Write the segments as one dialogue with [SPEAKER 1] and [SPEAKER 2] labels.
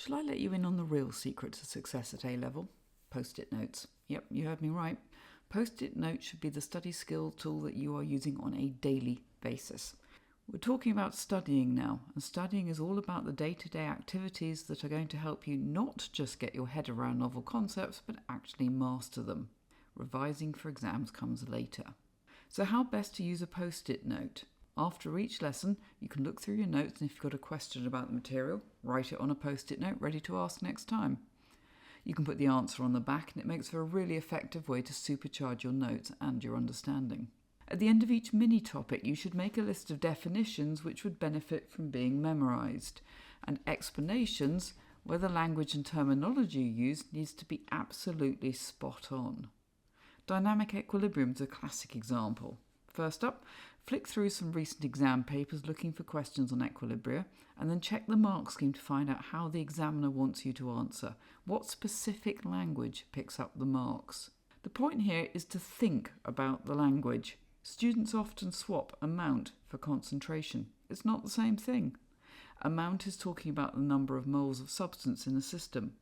[SPEAKER 1] Shall I let you in on the real secret to success at A-level? Post-it notes. Yep, you heard me right. Post-it notes should be the study skill tool that you are using on a daily basis. We're talking about studying now, and studying is all about the day-to-day activities that are going to help you not just get your head around novel concepts, but actually master them. Revising for exams comes later. So how best to use a post-it note? After each lesson, you can look through your notes, and if you've got a question about the material, write it on a post-it note ready to ask next time. You can put the answer on the back, and it makes for a really effective way to supercharge your notes and your understanding. At the end of each mini-topic, you should make a list of definitions which would benefit from being memorised, and explanations where the language and terminology you use needs to be absolutely spot on. Dynamic equilibrium is a classic example. First up, flick through some recent exam papers looking for questions on equilibria, and then check the mark scheme to find out how the examiner wants you to answer. What specific language picks up the marks? The point here is to think about the language. Students often swap amount for concentration. It's not the same thing. Amount is talking about the number of moles of substance in a system.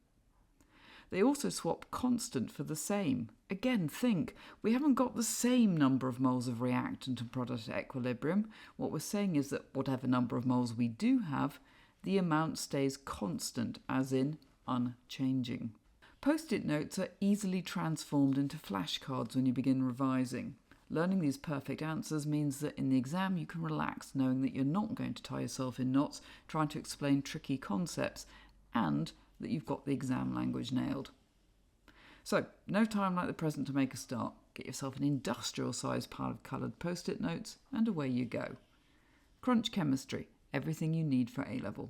[SPEAKER 1] They also swap constant for the same. Again, think, we haven't got the same number of moles of reactant and product at equilibrium. What we're saying is that whatever number of moles we do have, the amount stays constant, as in unchanging. Post-it notes are easily transformed into flashcards when you begin revising. Learning these perfect answers means that in the exam you can relax knowing that you're not going to tie yourself in knots trying to explain tricky concepts, and that you've got the exam language nailed. So, no time like the present to make a start. Get yourself an industrial-sized pile of coloured post-it notes and away you go. Crunch Chemistry, everything you need for A-level.